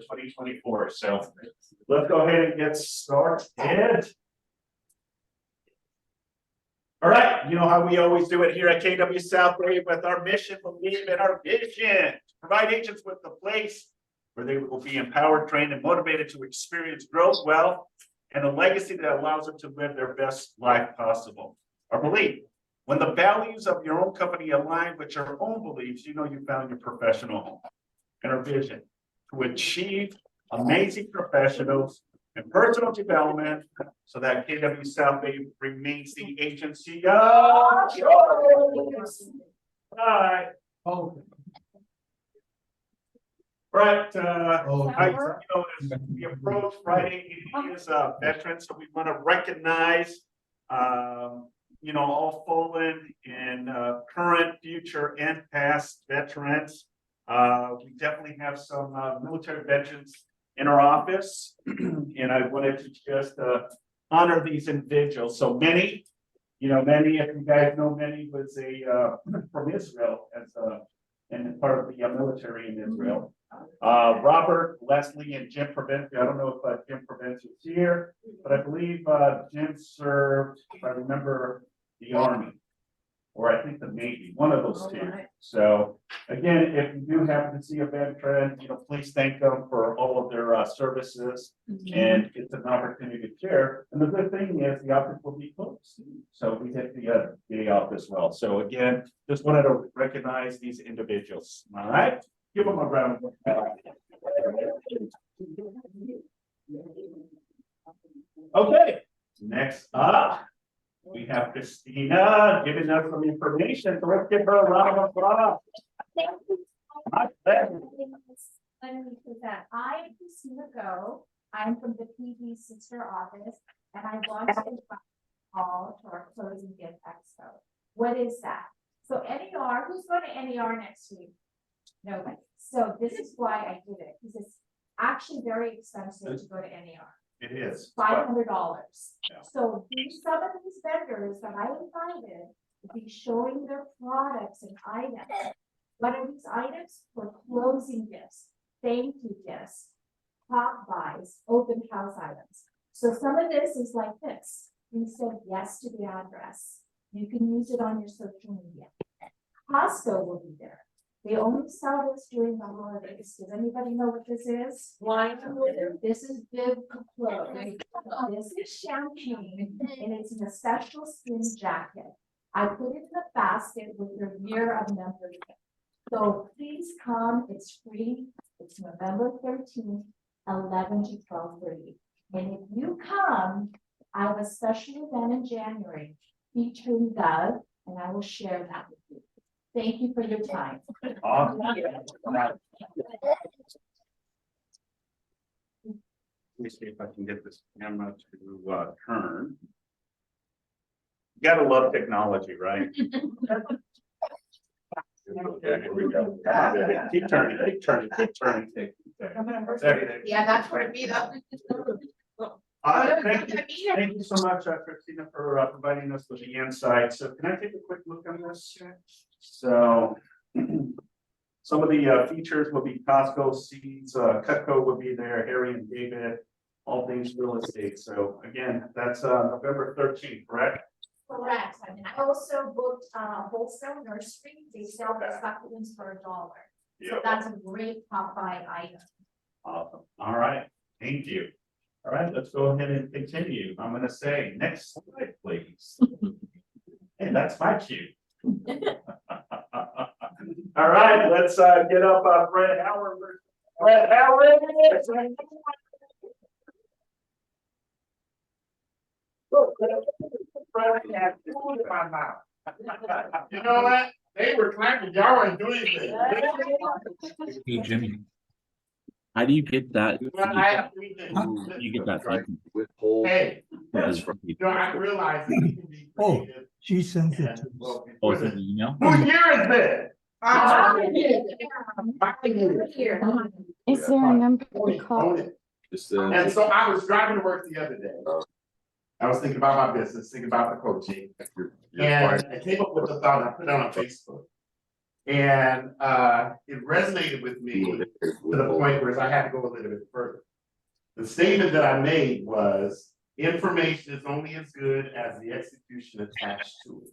for 2024. So let's go ahead and get started. All right, you know how we always do it here at KW South Bay with our mission, believe in our vision, provide agents with the place where they will be empowered, trained, and motivated to experience growth, wealth, and a legacy that allows them to live their best life possible. Our belief, when the values of your own company align with your own beliefs, you know you found your professional home. And our vision, to achieve amazing professionals and personal development so that KW South Bay remains the agency of choice. Right. Oh. Right. As we approach Friday, it is veterans, so we want to recognize, all fallen and current, future, and past veterans. We definitely have some military veterans in our office, and I wanted to just honor these individuals. So many, many, if you guys know, many was from Israel and part of the military in Israel. Robert, Leslie, and Jim Provencio. I don't know if Jim Provencio is here, but I believe Jim served, if I remember, the Army, or I think the Navy, one of those two. So again, if you do happen to see a veteran, please thank them for all of their services, and it's an opportunity to share. And the good thing is the office will be closed, so we get the day off as well. So again, just wanted to recognize these individuals. All right, give them a round of applause. Okay, next up, we have Christina giving us some information, so let's give her a round of applause. Thank you. My pleasure. Let me present. I am Christina Go. I'm from the PD sister office, and I want to invite all to our closing gift expo. What is that? So NER, who's going to NER next week? Nobody. So this is why I did it, because it's actually very expensive to go to NER. It is $500. Yeah. So some of these vendors that I invited will be showing their products and items. What are these items? For closing gifts, thank you gifts, pop buys, open house items. So some of this is like this. You said yes to the address. You can use it on your social media. Costco will be there. They only sell this during the holidays. Does anybody know what this is? Wine. This is Viv Clothes. This is champagne, and it's in a special skin jacket. I put it in the basket with your year of membership. So please come. It's free. It's November 13th, 11 to 12:30. And if you come, I have a special event in January featuring Doug, and I will share that with you. Thank you for your time. awesome. Let me see if I can get this camera to turn. You gotta love technology, right? Okay, here we go. Keep turning, keep turning, keep turning. Yeah, that's where it be though. Thank you so much, Christina, for providing us with the insight. So can I take a quick look on this? So some of the features will be Costco, Seeds, Cutco will be there, Harry and David, all things real estate. So again, that's November 13th, correct? Correct. And I also booked wholesale nursery. They sell the supplements for $1. So that's a great pop buy item. Awesome. All right. Thank you. All right, let's go ahead and continue. I'm going to say next slide, please. Hey, that's my cue. All right, let's get up Fred Howard. Fred Howard. You know what? They were clapping, y'all ain't doing anything. Hey Jimmy, how do you get that? Well, I have three things. You get that? Right. Withhold. Hey, Because- I realize that you can be creative. She sent it and, to us. well, Oh, is it the email? whose year is this? Is there a number Own to it, call? own it. And so I was driving to work the other day. I was thinking about my business, thinking about the coaching. And I came up with a thought, I put it on Facebook. And it resonated with me to the point where I had to go a little bit further. The statement that I made was, information is only as good as the execution attached to it.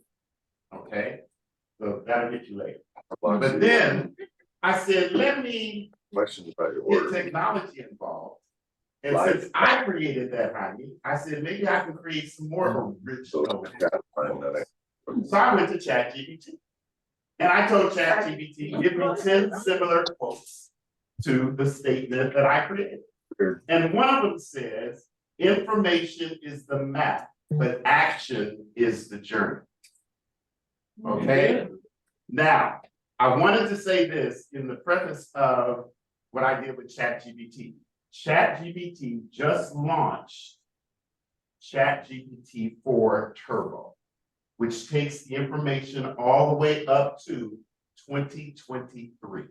Okay, so that'll get you later. But then I said, let me Questions about your get order. technology involved. And since I created that honey, I said, maybe I can create some more original. So I went to ChatGPT. And I told ChatGPT, give me 10 similar quotes to the statement that I created. And one of them says, information is the map, but action is the journey. Okay? Now, I wanted to say this in the preface of what I did with ChatGPT. ChatGPT just launched ChatGPT 4 Turbo, which takes the information all the way up to 2023,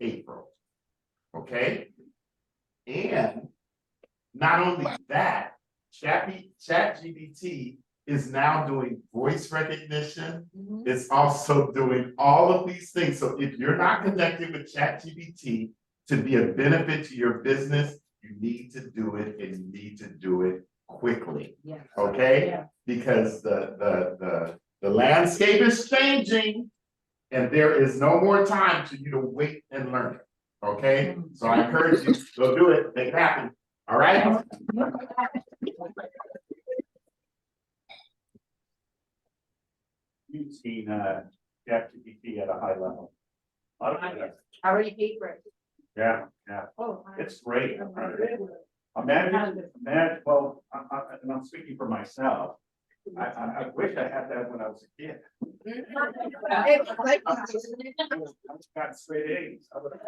April. Okay? And not only that, ChatGPT is now doing voice recognition. It's also doing all of these things. So if you're not connected with ChatGPT to be a benefit to your business, you need to do it, and you need to do it quickly. Yeah. Okay? Yeah. Because the landscape is changing, and there is no more time for you to wait and learn it. Okay? So I encourage you, go do it, make it happen. All right? Using ChatGPT at a high level. A lot of it. I already paid for it. Yeah, Oh. it's great. Imagine, well, and I'm speaking for myself. I wish I had that when I was a kid. I got straight A's. I would've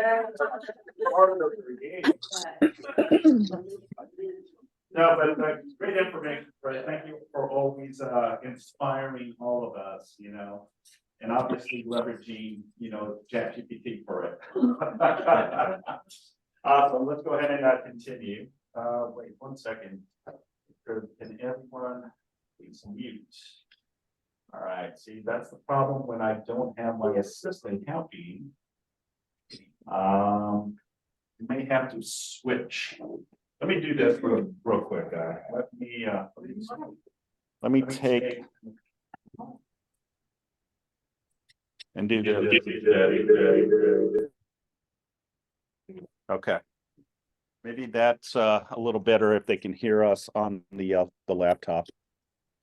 harder for A's. No, but great information, Fred. Thank you for always inspiring all of us, you know, and obviously leveraging, you know, ChatGPT for it. So let's go ahead and continue. Wait 1 second. Can everyone please mute? All right, see, that's the problem when I don't have my assistant helping. You may have to switch. Let me do this real quick, let me take and do this. Okay. Maybe that's a little better if they can hear us on the laptop.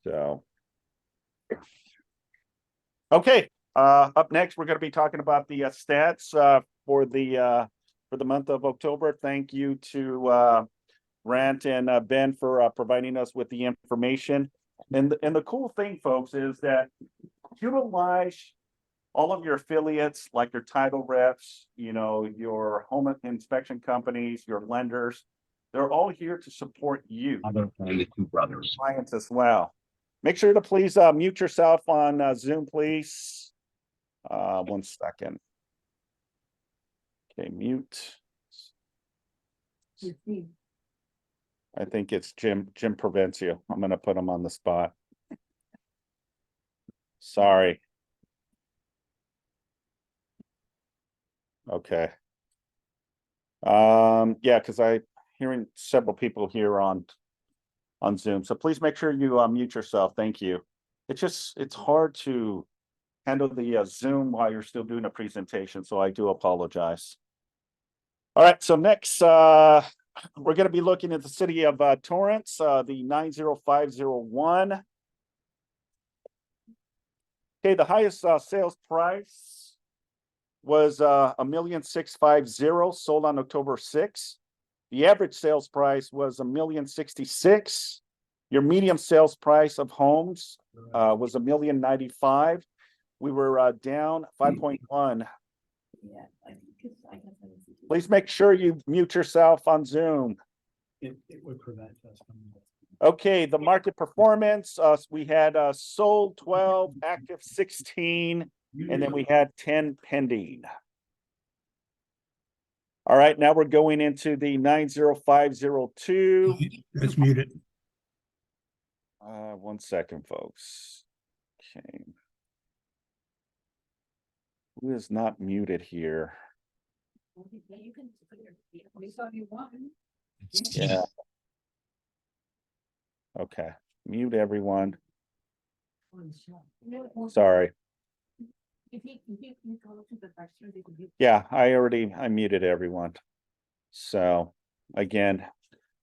So. Okay, up next, we're going to be talking about the stats for the month of October. Thank you to Rant and Ben for providing us with the information. And the cool thing, folks, is that utilize all of your affiliates, like your title reps, you know, your home inspection companies, your lenders. They're all here to support you. Other than the two brothers. Clients as well. Make sure to please mute yourself on Zoom, please. 1 second. Okay, mute. I think it's Jim Provencio. I'm going to put him on the spot. Sorry. Okay. Yeah, because I'm hearing several people here on Zoom. So please make sure you mute yourself. Thank you. It's hard to handle the Zoom while you're still doing a presentation. So I do apologize. All right. So next, we're going to be looking at the city of Torrance, the 90501. Okay, the highest sales price was $1,650,000, sold on October 6th. The average sales price was $1,066,000. Your medium sales price of homes was $1,095,000. We were down 5.1. Please make sure you mute yourself on Zoom. It would prevent us from. Okay, the market performance, we had sold 12, active 16, and then we had 10 pending. All right, now we're going into the 90502. It's muted. 1 second, folks. Okay. Who is not muted here? Yeah. Okay, mute everyone. Sorry. Yeah, I muted everyone. So again,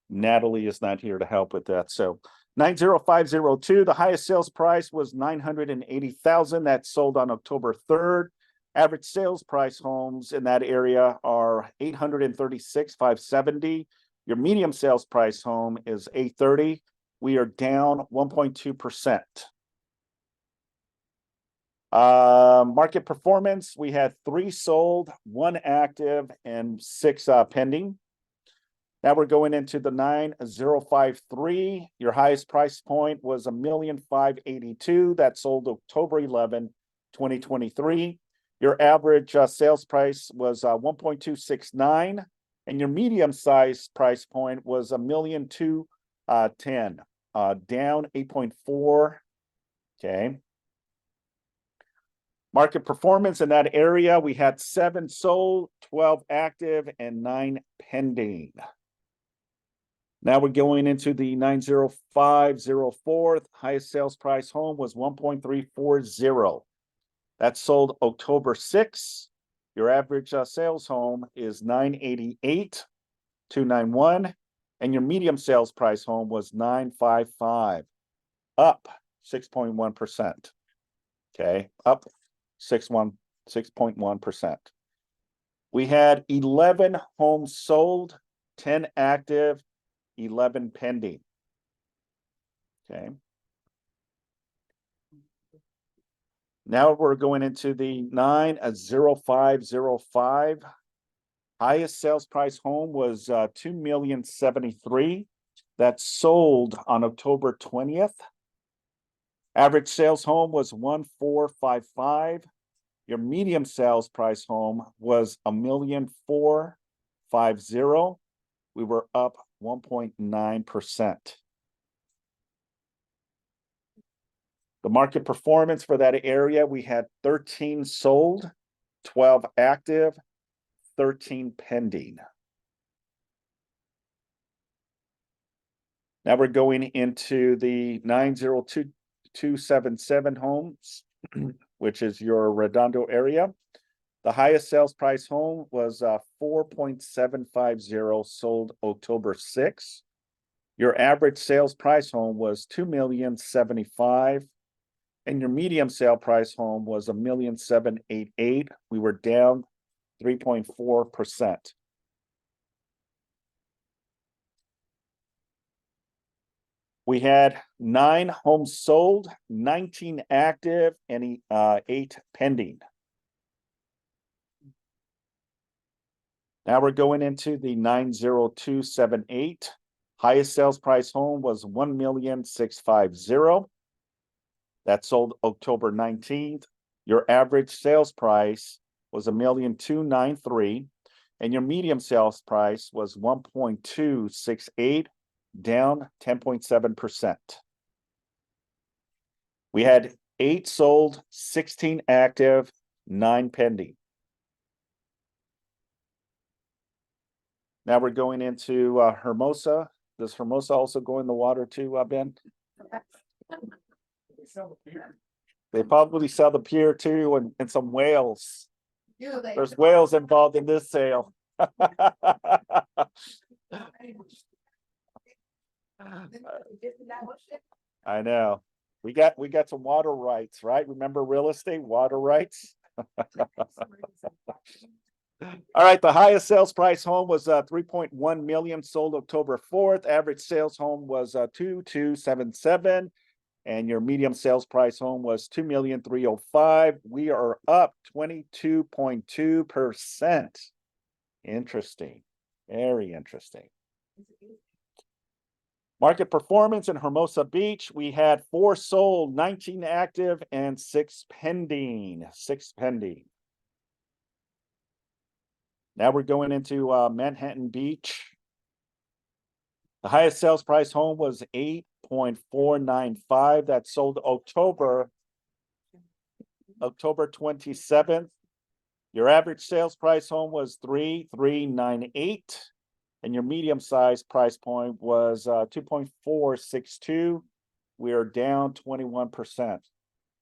Natalie is not here to help with that. So 90502, the highest sales price was 980,000. That sold on October 3rd. Average sales price homes in that area are 836,570. Your medium sales price home is 830. We are down 1.2%. Market performance, we had 3 sold, 1 active, and 6 pending. Now we're going into the 9053. Your highest price point was $1,582,000. That sold October 11, 2023. Your average sales price was 1.269, and your medium size price point was $1,210,000, down 8.4. Okay. Market performance in that area, we had 7 sold, 12 active, and 9 pending. Now we're going into the 90504. Highest sales price home was 1.340. That sold October 6. Your average sales home is 988,291, and your medium sales price home was 955, up 6.1%. Okay, up 6.1%. We had 11 homes sold, 10 active, 11 pending. Okay. Now we're going into the 90505. Highest sales price home was $2,073,000. That sold on October 20th. Average sales home was 1,455. Your medium sales price home was $1,450,000. We were up 1.9%. The market performance for that area, we had 13 sold, 12 active, 13 pending. Now we're going into the 902277 homes, which is your Redondo area. The highest sales price home was 4.750, sold October 6. Your average sales price home was $2,075,000, and your medium sale price home was $1,788,000. We were down 3.4%. We had 9 homes sold, 19 active, and 8 pending. Now we're going into the 90278. Highest sales price home was $1,650,000. That sold October 19th. Your average sales price was $1,293,000, and your medium sales price was $1.268,000, down 10.7%. We had 8 sold, 16 active, 9 pending. Now we're going into Hermosa. Does Hermosa also go in the water too, Ben? They probably sell the pier too, and some whales. There's whales involved in this sale. I know. We got some water rights, right? Remember real estate, water rights? All right, the highest sales price home was 3.1 million, sold October 4th. Average sales home was 2,277, and your medium sales price home was 2,305,000. We are up 22.2%. Interesting, very interesting. Market performance in Hermosa Beach, we had 4 sold, 19 active, and 6 pending. 6 pending. Now we're going into Manhattan Beach. The highest sales price home was 8.495. That sold October 27th. Your average sales price home was 3,398. And your medium size price point was 2.462. We are down 21%.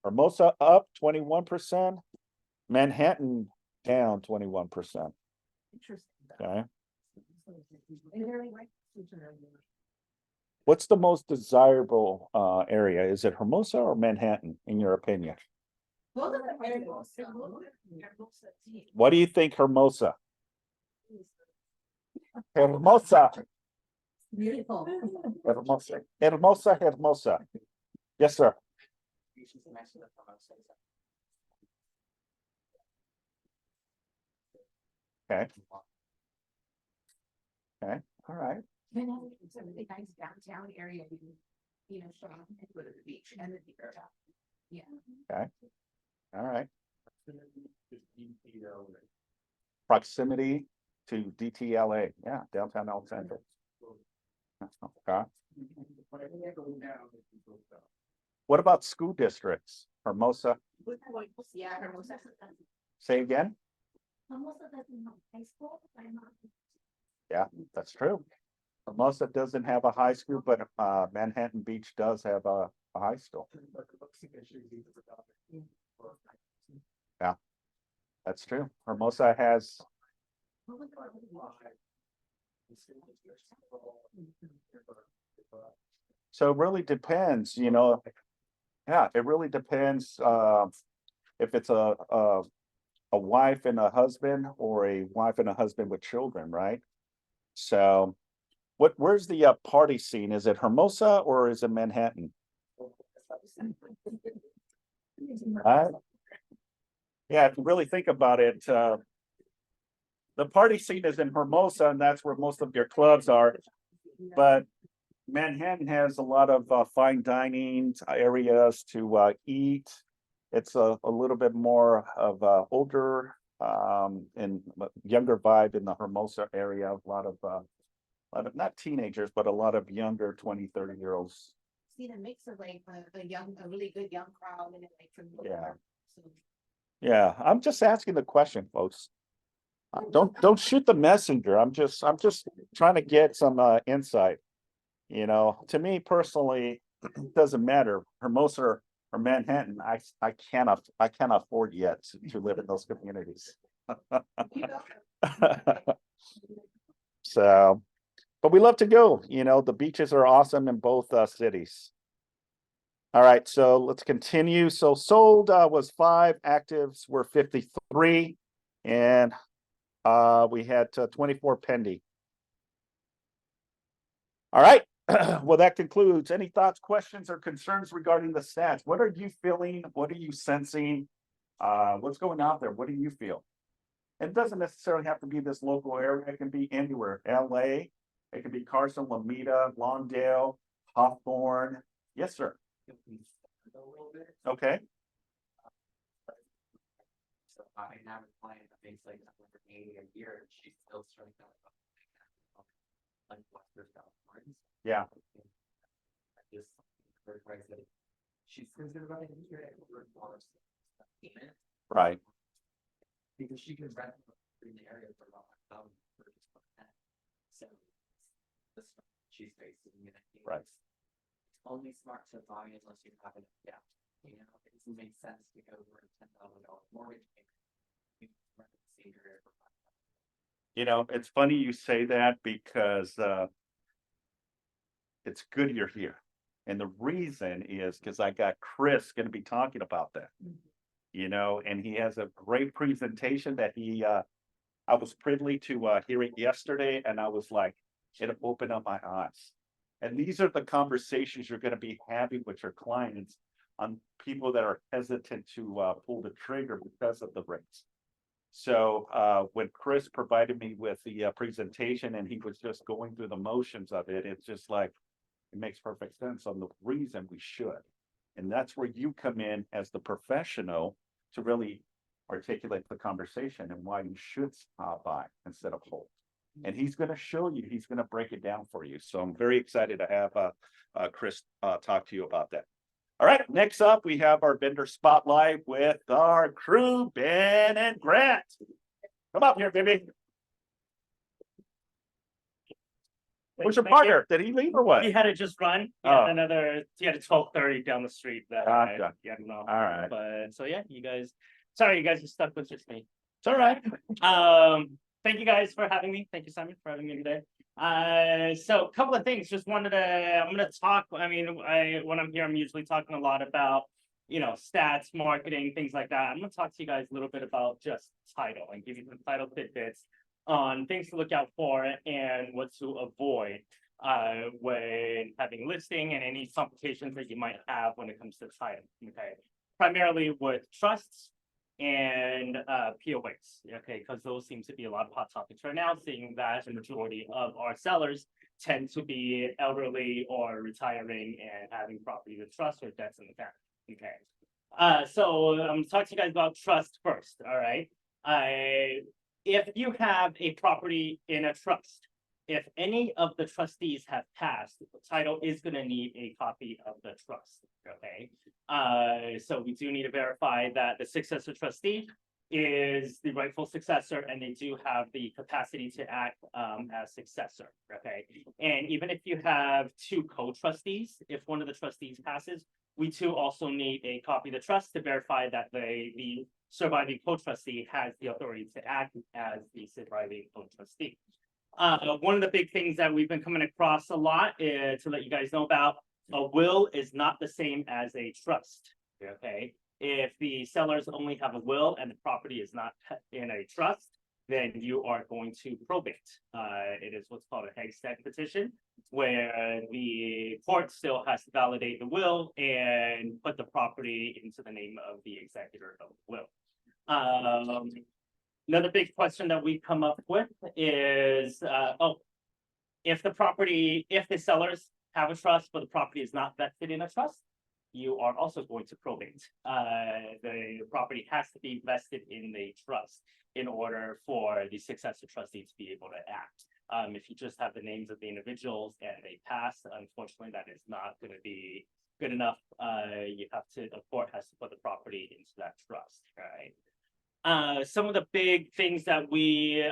Hermosa up 21%. Manhattan down 21%. Okay. What's the most desirable area? Is it Hermosa or Manhattan, in your opinion? Both of them are close. What do you think, Hermosa? Hermosa, Beautiful. Hermosa, Hermosa, Hermosa. Yes, sir. Okay. Okay, all right. It's a really nice downtown area, you know, shop and go to the beach and the beer. Yeah. All right. Proximity to DTLA, yeah, downtown Alexandria. Okay. What about school districts? Hermosa, Yeah, Hermosa. say again? Almost doesn't have high school, I'm not. Yeah, that's true. Hermosa doesn't have a high school, but Manhattan Beach does have a high school. Yeah, that's true. Hermosa has. So it really depends, you know. Yeah, it really depends if it's a wife and a husband or a wife and a husband with children, right? So where's the party scene? Is it Hermosa or is it Manhattan? Yeah, if you really think about it, the party scene is in Hermosa, and that's where most of your clubs are. But Manhattan has a lot of fine dining areas to eat. It's a little bit more of older and younger vibe in the Hermosa area. A lot of not teenagers, but a lot of younger 20-30-year-olds. See the mix of like a really good young crowd and then like from. Yeah. So Yeah, I'm just asking the question, folks. Don't shoot the messenger. I'm just trying to get some insight. You know, to me personally, it doesn't matter. Hermosa or Manhattan, I can't afford yet to live in those communities. So, but we love to go. You know, the beaches are awesome in both cities. All right, so let's continue. So sold was 5, actives were 53, and we had 24 pending. All right, well, that concludes. Any thoughts, questions, or concerns regarding the stats? What are you feeling? What are you sensing? What's going on there? What do you feel? It doesn't necessarily have to be this local area. It can be anywhere. LA, it can be Carson, Lomita, Lawndale, Hawthorne. Yes, sir. Okay. So I have a client that makes like 180 a year, and she's still struggling like Western California. Yeah. I just heard where I said she's considered about a year at $100 payment. Right. Because she can rent in the area for about $1,000 per month. So this she's facing, you know, Right. It's only smart to buy unless you have it. Yeah. You know, it doesn't make sense to go over a $10,000 mortgage payment. You know, it's funny you say that because it's good you're here. And the reason is because I got Chris going to be talking about that. You know, and he has a great presentation that I was privy to hear it yesterday, and I was like, it opened up my eyes. And these are the conversations you're going to be having with your clients on people that are hesitant to pull the trigger because of the rates. So when Chris provided me with the presentation and he was just going through the motions of it, it's just like, it makes perfect sense on the reason we should. And that's where you come in as the professional to really articulate the conversation and why you should buy instead of hold. And he's going to show you, he's going to break it down for you. So I'm very excited to have Chris talk to you about that. All right, next up, we have our vendor spotlight with our crew, Ben and Grant. Come up here, baby. Where's your partner? Did he leave or what? He had to just run. He Oh. had he had a 12:30 down the street that Gotcha. yeah, no. All right. But so yeah, you guys, sorry, you guys are stuck with just me. It's all right. Thank you guys for having me. Thank you, Simon, for having me today. So a couple of things, just wanted to, I'm gonna talk, I mean, when I'm here, I'm usually talking a lot about, you know, stats, marketing, things like that. I'm gonna talk to you guys a little bit about just title and give you some title tidbits on things to look out for and what to avoid when having listing and any complications that you might have when it comes to title, okay? Primarily with trusts and POAs, okay, because those seem to be a lot of hot topics right now, seeing that the majority of our sellers tend to be elderly or retiring and having property with trust or debts in the family, okay? So I'm talking to you guys about trust first, all right? If you have a property in a trust, if any of the trustees have passed, the title is gonna need a copy of the trust, okay? So we do need to verify that the successor trustee is the rightful successor and they do have the capacity to act as successor, okay? And even if you have two co-trustees, if one of the trustees passes, we too also need a copy of the trust to verify that the surviving co-trustee has the authority to act as the surviving co-trustee. One of the big things that we've been coming across a lot is to let you guys know about, a will is not the same as a trust, okay? If the sellers only have a will and the property is not in a trust, then you are going to probate. It is what's called a Hagstead petition, where the court still has to validate the will and put the property into the name of the executor of the will. Another big question that we come up with is, if the sellers have a trust, but the property is not vested in a trust, you are also going to probate. The property has to be vested in the trust in order for the successor trustee to be able to act. If you just have the names of the individuals and they pass, unfortunately, that is not going to be good enough. The court has to put the property into that trust, right? Some of the big things that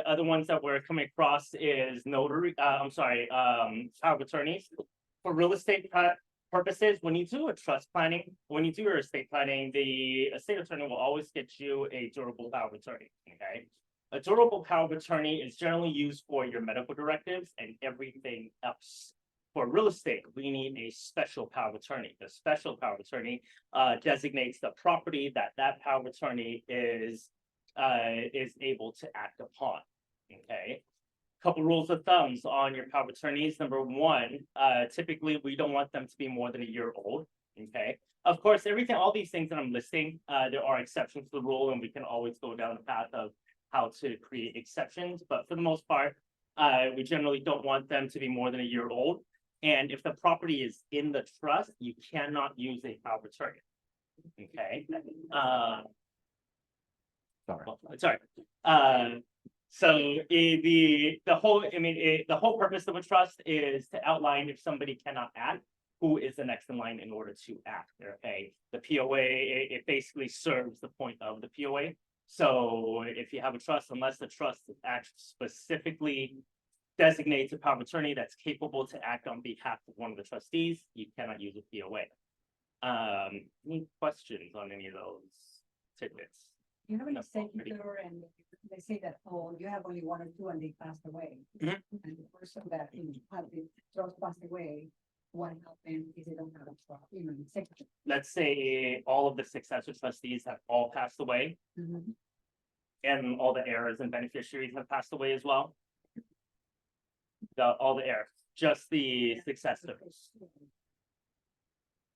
other ones that we're coming across is power of attorneys. For real estate purposes, when you do your estate planning, the estate attorney will always get you a durable power of attorney, okay? A durable power of attorney is generally used for your medical directives and everything else. For real estate, we need a special power of attorney. The special power of attorney designates the property that power of attorney is able to act upon, okay? Couple rules of thumbs on your power of attorneys. Number one, typically we don't want them to be more than a year old, okay? Of course, all these things that I'm listing, there are exceptions to the rule and we can always go down the path of how to create exceptions, but for the most part, we generally don't want them to be more than a year old. And if the property is in the trust, you cannot use a power of attorney, okay? Sorry. So the whole purpose of a trust is to outline if somebody cannot act, who is the next in line in order to act, okay? The POA, it basically serves the point of the POA. So if you have a trust, unless the trust acts specifically designates a power of attorney that's capable to act on behalf of one of the trustees, you cannot use a POA. Any questions on any of those tidbits? You have an executor and they say that, oh, you have only one or two and they passed away. Mhm. And the person that had the trust passed away, what happened is they don't have a trust, executor. Let's say all of the successor trustees have all passed away and all the heirs and beneficiaries have passed away as well. All the heirs, just the successors.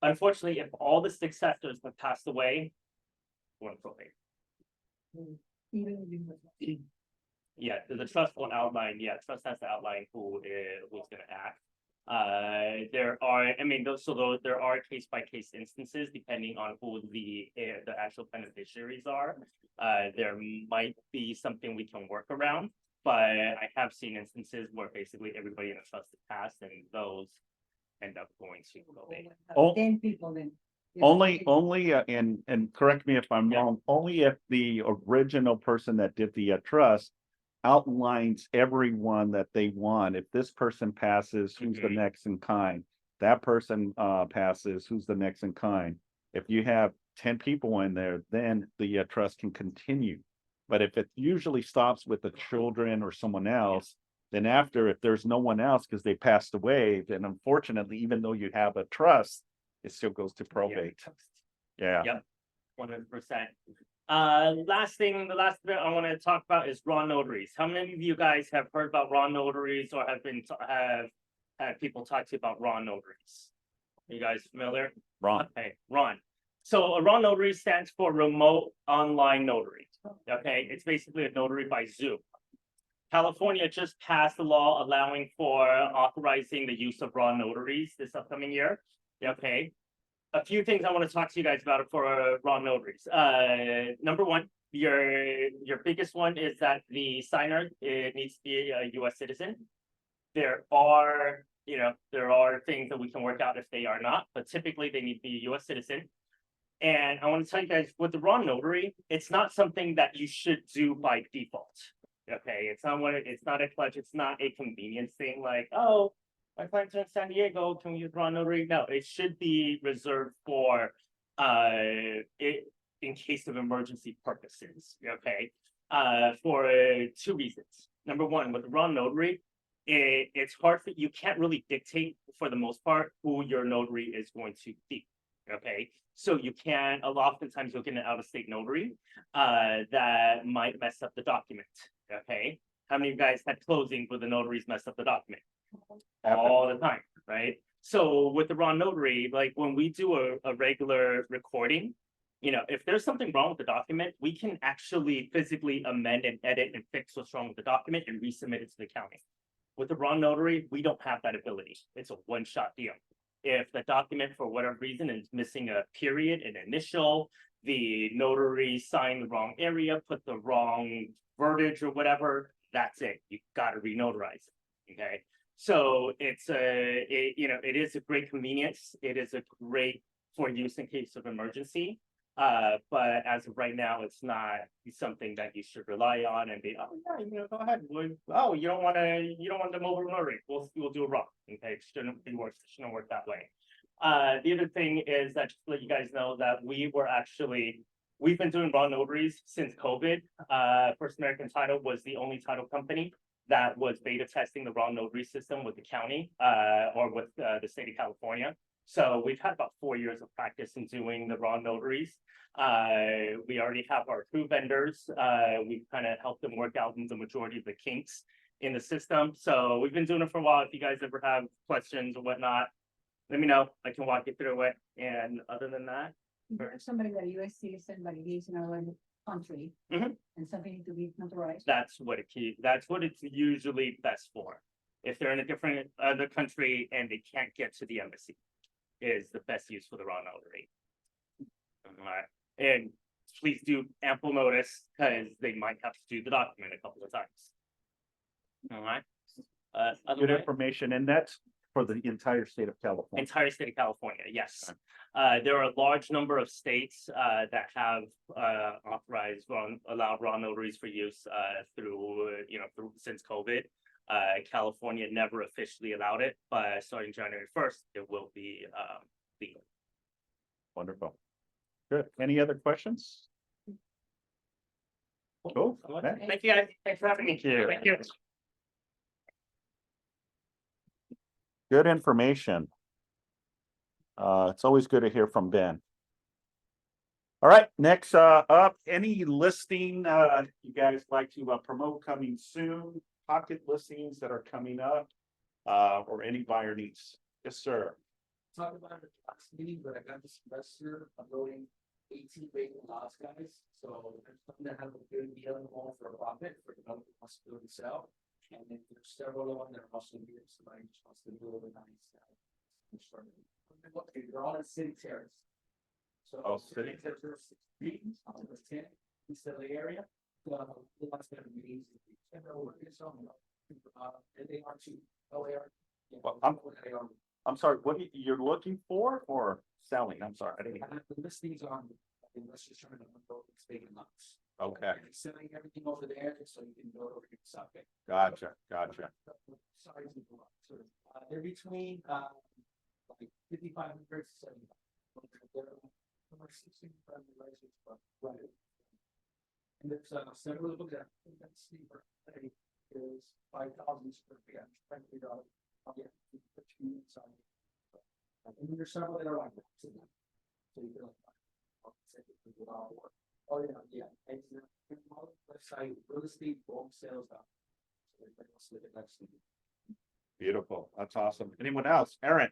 Unfortunately, if all the successors have passed away, we're in probate. Even if Yeah, the trust will outline, trust has to outline who's gonna act. There are case by case instances depending on who the actual beneficiaries are. There might be something we can work around, but I have seen instances where basically everybody in the trust is passed and those end up going to probate. 10 people then. Only, and correct me if I'm wrong, only if the original person that did the trust outlines everyone that they want. If this person passes, who's the next in kind? That person passes, who's the next in kind? If you have 10 people in there, then the trust can continue. But if it usually stops with the children or someone else, then after, if there's no one else because they passed away, then unfortunately, even though you have a trust, it still goes to probate. Yeah. Yep, 100%. Last thing, the last bit I want to talk about is raw notaries. How many of you guys have heard about raw notaries or have had people talk to you about raw notaries? Are you guys familiar? Ron. Okay, Ron. So a raw notary stands for remote online notary. Okay, it's basically a notary by Zoom. California just passed a law allowing for authorizing the use of raw notaries this upcoming year. Okay. A few things I want to talk to you guys about for raw notaries. Number one, your biggest one is that the signer, it needs to be a US citizen. There are things that we can work out if they are not, but typically they need to be a US citizen. And I want to tell you guys, with the raw notary, it's not something that you should do by default. Okay, it's not a clutch, it's not a convenience thing like, oh, my client's in San Diego, can we use raw notary? No, it should be reserved for in case of emergency purposes. Okay, for two reasons. Number one, with the raw notary, it's hard for you can't really dictate for the most part who your notary is going to be. Okay, so you can oftentimes you'll get an out-of-state notary that might mess up the document. Okay, how many of you guys had closings where the notaries messed up the document? All the time, right? So with the raw notary, like when we do a regular recording, if there's something wrong with the document, we can actually physically amend and edit and fix what's wrong with the document and resubmit it to the county. With the raw notary, we don't have that ability. It's a one-shot deal. If the document for whatever reason is missing a period, an initial, the notary signed the wrong area, put the wrong verbiage or whatever, that's it. You got to renotarize it. Okay. So it is a great convenience. It is a great for use in case of emergency. But as of right now, it's not something that you should rely on and be, oh yeah, go ahead. Oh, you don't want the mobile notary. We'll do it wrong. Okay, it shouldn't be worse. It shouldn't work that way. The other thing is that just to let you guys know that we've been doing raw notaries since COVID. First American Title was the only title company that was beta testing the raw notary system with the county or with the state of California. So we've had about 4 years of practice in doing the raw notaries. We already have our two vendors. We've kind of helped them work out the majority of the kinks in the system. So we've been doing it for a while. If you guys ever have questions or whatnot, let me know. I can walk you through it. And other than that, There's somebody that US citizen, but he lives in another country. Mhm. And something need to be notarized. that's what it's usually best for. If they're in a different other country and they can't get to the embassy, is the best use for the raw notary. All right. And please do ample notice because they might have to do the document a couple of times. All right. Good information, and that's for the entire state of California. Entire state of California, yes. There are a large number of states that have allowed raw notaries for use through since COVID. California never officially allowed it, but starting January 1st, it will be legal. Wonderful. Good. Any other questions? Cool. Thank you guys. Thanks for having me. Thank you. Thank you. Good information. It's always good to hear from Ben. All right, next up, any listing you guys like to promote coming soon? Pocket listings that are coming up, or any buyer needs? Yes, sir. Talk about it last meeting, but I got this investor uploading 18 vacant lots, guys. So there's some that have a good deal in all for a profit for developer wants to build and sell. And then there's several of them that are also here. Somebody just wants to build a nice. Okay, they're all in city terrace. So City terrace 6 feet, on the 10, east of the area. The lots that are easy. And they are too. Oh, they are. Well, I'm sorry, you're looking for or selling? I'm sorry, I didn't. The listings on, let's just turn it on, it's big enough. Okay, And selling everything over there, so you can go over here, something. gotcha. Size of the lot, so, they're between, like 5,500 to 7,500. Or 16 right. And there's several of them that sleeper is 5,000 square feet. I'm trying to figure out how to put you inside. And then there's several that are like that. So you can oh yeah. And the website real estate bulk sales. So everybody else look at that. Beautiful. That's awesome. Anyone else? Aaron?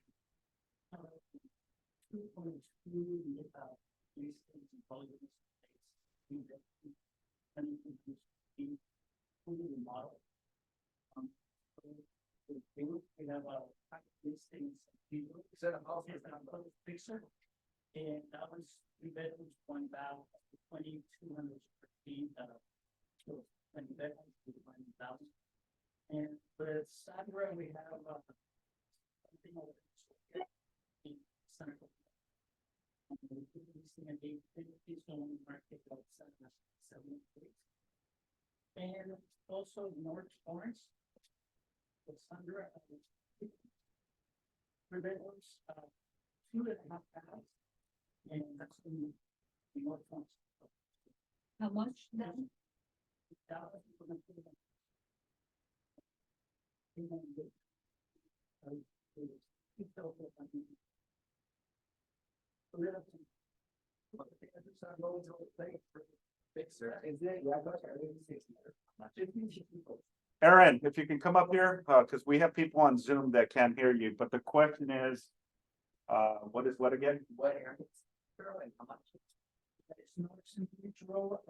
And that was 3 bedrooms, 1 bath, 2,200 square feet, 20 bedrooms, 1,000. And with Sandra, we have something over in Central. And also North Orange. With Sandra. 3 bedrooms, 2.5 baths. And that's in the North Orange. How much then? Aaron, if you can come up here, because we have people on Zoom that can't hear you, but the question is, what is what again? What area? And how much? It's not individual,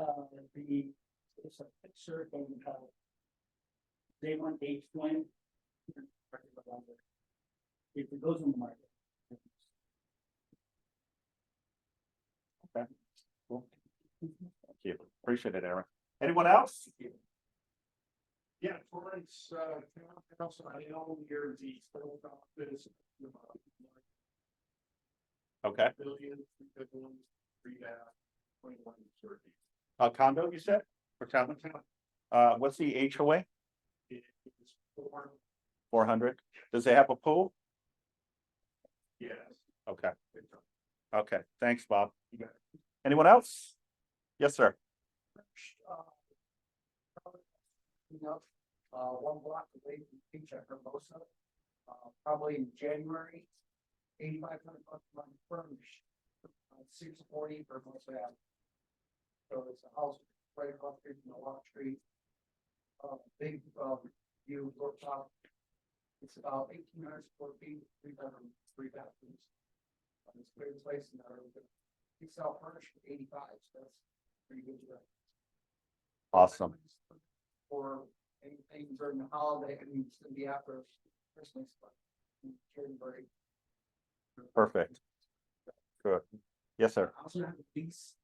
it's a picture and, Day 1, day 20. If it goes on the market. Okay, cool. Thank you. Appreciate it, Aaron. Anyone else? Yeah, Florence, also, I know you're the sales office. Okay, Billion, 3 bedrooms, 3 bath, 21 square feet. a condo, you said, for town? What's the HOA? It is 4, 400. Does it have a pool? yes. Okay. Okay, thanks, Bob. Anyone else? Yes, sir. One block away from the beach at Hermosa, probably in January, 8,500 bucks a month furnished, 640 for Hermosa Avenue. So it's a house right across the street from the Water Street. Big, view rooftop. It's about 1,800 square feet, 3 bedrooms, 3 bathrooms. It's a great place in there. We sell furnished for 85, so that's pretty good. Awesome. Or anything during the holiday, I mean, it's gonna be after Christmas, but January. Perfect. Good. Yes, sir. I also have a piece.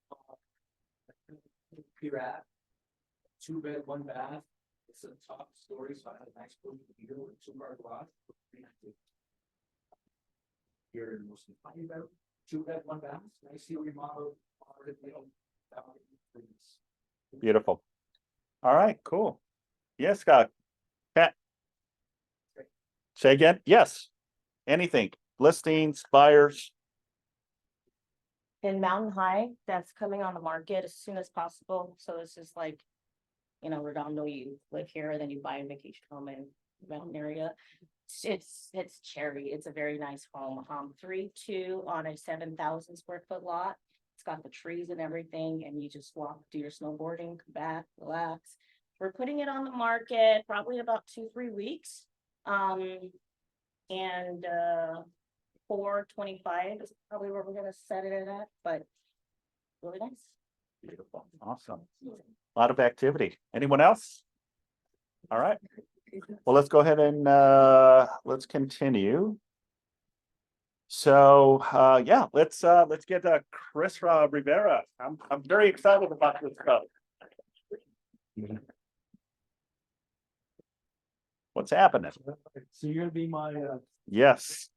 Pier at 2 bed, 1 bath. It's a top story, so I have a nice building here with 2-car garage. Here in most of the 2 bed, 1 bath, nicely remodeled. Beautiful. All right, cool. Yes, Scott. Pat. Say again? Yes. Anything, listings, buyers. In Mountain High, that's coming on the market as soon as possible. So this is like, Redondo, you live here, then you buy a vacation home in the mountain area. It's cherry. It's a very nice home. 3.2 on a 7,000 square foot lot. It's got the trees and everything, and you just walk, do your snowboarding, come back, relax. We're putting it on the market probably about 2-3 weeks. And 425 is probably where we're gonna set it at, but really nice. Beautiful. Awesome. A lot of activity. Anyone else? All right. Well, let's go ahead and let's continue. So yeah, let's get Chris Rivera. I'm very excited about this stuff. What's happening? So you're gonna be my, Yes.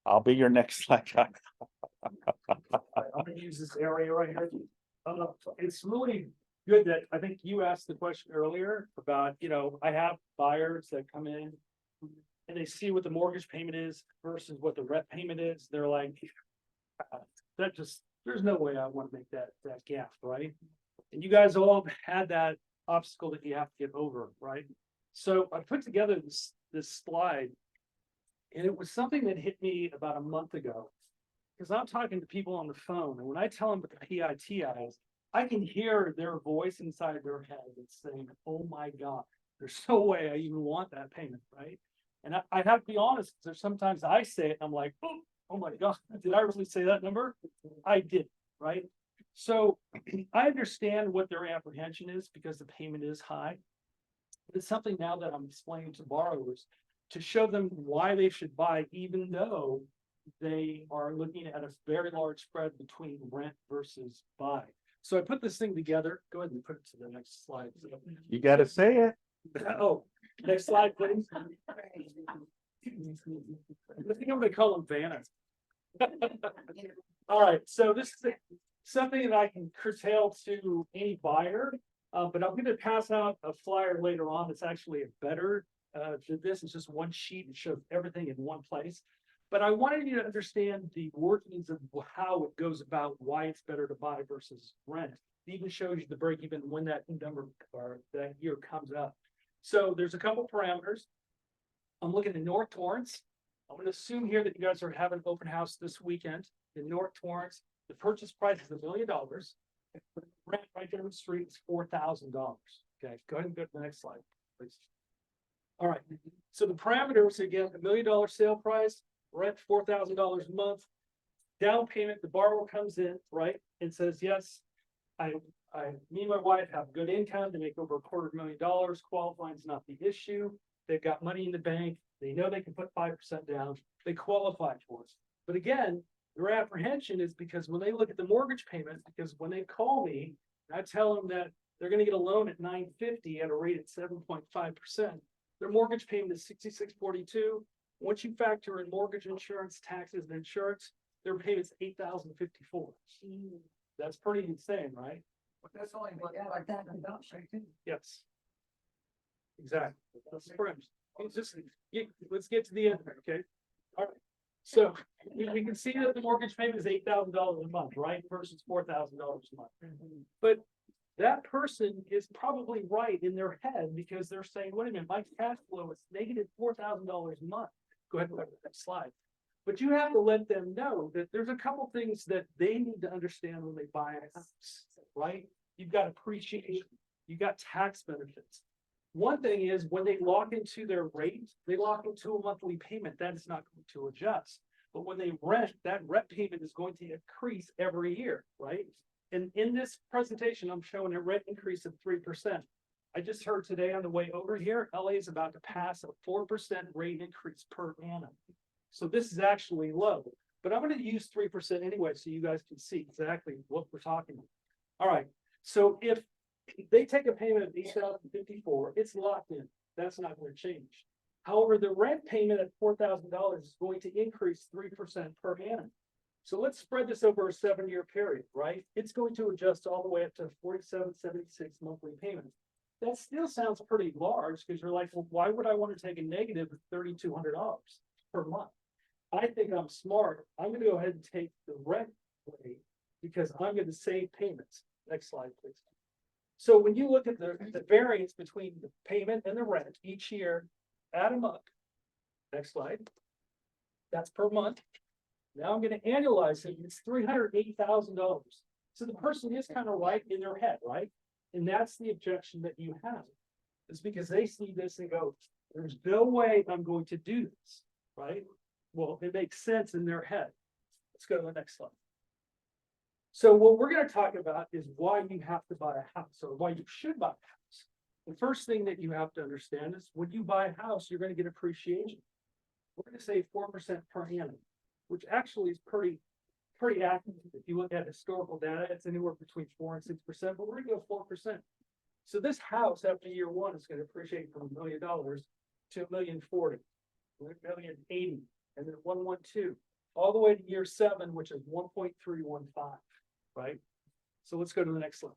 I'll be your next slide guy. I'm gonna use this area right here. It's really good that, I think you asked the question earlier about, I have buyers that come in. And they see what the mortgage payment is versus what the rent payment is, they're like. There's no way I wanna make that gap, right? And you guys all had that obstacle that you have to get over, right? So I put together this slide. And it was something that hit me about a month ago. Because I'm talking to people on the phone, and when I tell them what the PITI is, I can hear their voice inside their head that's saying, oh my God, there's no way I even want that payment, right? And I have to be honest, there's sometimes I say it, and I'm like, oh my God, did I really say that number? I did, right? So I understand what their apprehension is because the payment is high. It's something now that I'm explaining to borrowers to show them why they should buy, even though they are looking at a very large spread between rent versus buy. So I put this thing together. Go ahead and put it to the next slide. You gotta say it. Oh, next slide, please. I think I'm gonna call them Vanna. All right, so this is something that I can curtail to any buyer, but I'm gonna pass out a flyer later on. It's actually a better this is just one sheet. It shows everything in one place. But I wanted you to understand the workings of how it goes about, why it's better to buy versus rent. It even shows you the break even when that number or that year comes up. So there's a couple parameters. I'm looking at North Torrance. I'm going to assume here that you guys are having open house this weekend in North Torrance. The purchase price is $1 million. Rent right there on the street is $4,000. Okay, go ahead and go to the next slide, please. All right, so the parameters again, $1 million sale price, rent $4,000 a month, down payment, the borrower comes in, right, and says, yes, me and my wife have good income to make over $250,000, qualifying is not the issue. They've got money in the bank, they know they can put 5% down, they qualify for it. But again, their apprehension is because when they look at the mortgage payment, because when they call me, I tell them that they're gonna get a loan at $950 at a rate at 7.5%. Their mortgage payment is $6,642. Once you factor in mortgage insurance, taxes, and insurance, their payment's $8,054. That's pretty insane, right? But that's only like that adoption too. Yes. Exactly. That's correct. Let's get to the end, okay? All right. So we can see that the mortgage payment is $8,000 a month, right? Versus $4,000 a month. But that person is probably right in their head because they're saying, wait a minute, my cash flow is negative $4,000 a month. Go ahead and go to the next slide. But you have to let them know that there's a couple things that they need to understand when they buy a house, right? You've got appreciation, you've got tax benefits. One thing is when they lock into their rate, they lock into a monthly payment that is not going to adjust. But when they rent, that rent payment is going to increase every year, right? And in this presentation, I'm showing a rent increase of 3%. I just heard today on the way over here, LA is about to pass a 4% rate increase per annum. So this is actually low, but I'm going to use 3% anyway, so you guys can see exactly what we're talking about. All right, so if they take a payment of $8,054, it's locked in. That's not going to change. However, the rent payment at $4,000 is going to increase 3% per annum. So let's spread this over a 7-year period, right? It's going to adjust all the way up to $4,776 monthly payments. That still sounds pretty large because you're like, well, why would I want to take a negative of $3,200 per month? I think I'm smart. I'm going to go ahead and take the rent rate because I'm going to save payments. Next slide, please. So when you look at the variance between the payment and the rent each year, add them up. Next slide. That's per month. Now I'm going to annualize it. It's $380,000. So the person is kind of right in their head, right? And that's the objection that you have. It's because they see this and go, there's no way I'm going to do this, right? Well, it makes sense in their head. Let's go to the next slide. So what we're going to talk about is why you have to buy a house or why you should buy a house. The first thing that you have to understand is when you buy a house, you're going to get appreciation. We're going to say 4% per annum, which actually is pretty accurate. If you look at historical data, it's anywhere between 4 and 6%, but we're going to go 4%. So this house after year one is going to appreciate from $1 million to $1,040,000, $1,080,000, and then 112. all the way to year 7, which is 1.315, right? So let's go to the next slide.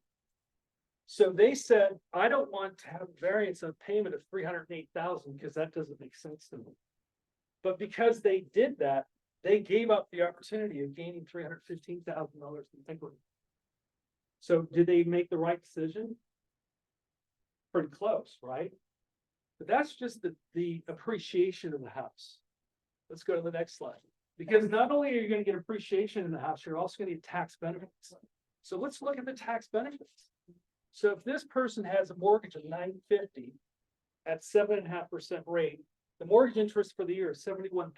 So they said, I don't want to have a variance of payment of 308,000 because that doesn't make sense to me. But because they did that, they gave up the opportunity of gaining $315,000 in equity. So did they make the right decision? Pretty close, right? But that's just the appreciation of the house. Let's go to the next slide. Because not only are you going to get appreciation in the house, you're also going to get tax benefits. So let's look at the tax benefits. So if this person has a mortgage of $950 at 7.5% rate, the mortgage interest for the year is $71,000.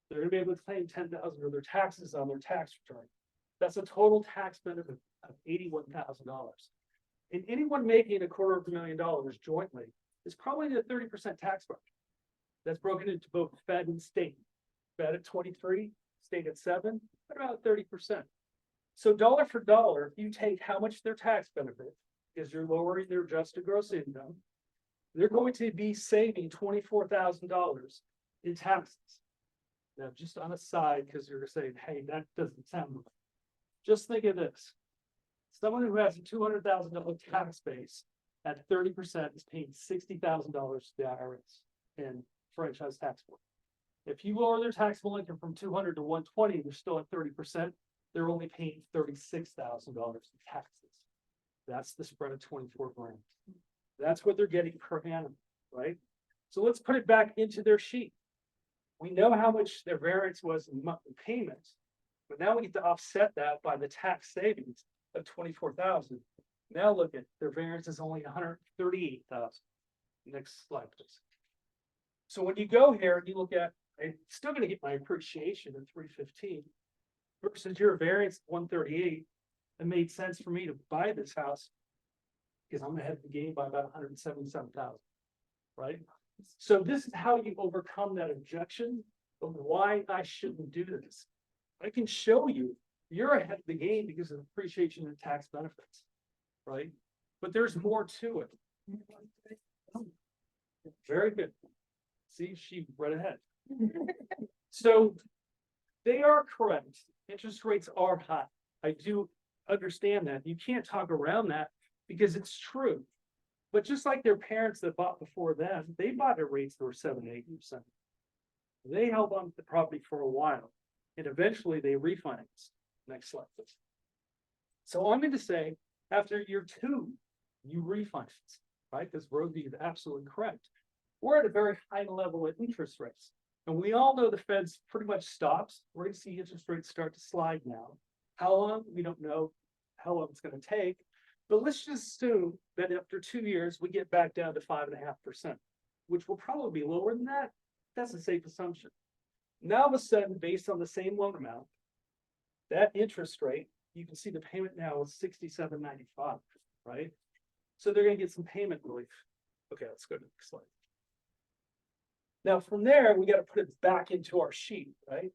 They're going to be able to claim $10,000 of their taxes on their tax return. That's a total tax benefit of $81,000. And anyone making $250,000 jointly is probably in a 30% tax bracket. That's broken into both Fed and state. Fed at 23, state at 7, at about 30%. So dollar for dollar, if you take how much their tax benefit, because you're lowering their adjusted gross income, they're going to be saving $24,000 in taxes. Now, just on a side, because you're saying, hey, that doesn't sound right. Just think of this. Someone who has a $200,000 tax base at 30% is paying $60,000 to the IRS and franchise tax board. If you lower their taxable income from 200 to 120, they're still at 30%. They're only paying $36,000 in taxes. That's the spread of 24 grand. That's what they're getting per annum, right? So let's put it back into their sheet. We know how much their variance was in monthly payments, but now we get to offset that by the tax savings of 24,000. Now look at their variance is only 138,000. Next slide, please. So when you go here and you look at, I'm still going to get my appreciation of 315 versus your variance 138. It made sense for me to buy this house because I'm going to have the gain by about 177,000, right? So this is how you overcome that objection of why I shouldn't do this. I can show you you're ahead of the game because of appreciation and tax benefits, right? But there's more to it. Very good. See, she read ahead. So they are correct. Interest rates are high. I do understand that. You can't talk around that because it's true. But just like their parents that bought before them, they bought at rates that were 7 to 8%. They held on to the property for a while and eventually they refinanced. Next slide, please. So I'm going to say after year 2, you refinance, right? Because Rosie is absolutely correct. We're at a very high level of interest rates. And we all know the Fed's pretty much stops. We're going to see interest rates start to slide now. How long? We don't know how long it's going to take. But let's just assume that after 2 years, we get back down to 5.5%, which will probably be lower than that. That's a safe assumption. Now, all of a sudden, based on the same loan amount, that interest rate, you can see the payment now is $67.95, right? So they're going to get some payment relief. Okay, let's go to the next slide. Now, from there, we got to put it back into our sheet, right?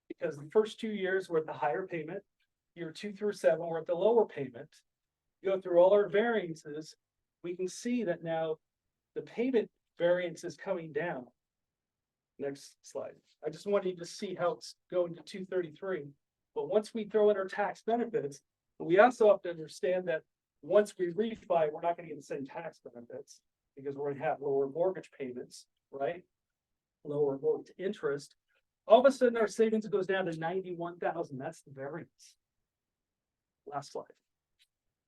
Because the first 2 years we're at the higher payment. Year 2 through 7, we're at the lower payment. Go through all our variances, we can see that now the payment variance is coming down. Next slide. I just want you to see how it's going to 233. But once we throw in our tax benefits, we also have to understand that once we refi, we're not going to get the same tax benefits because we're going to have lower mortgage payments, right? Lower mortgage interest. All of a sudden, our savings goes down to 91,000. That's the variance. Last slide.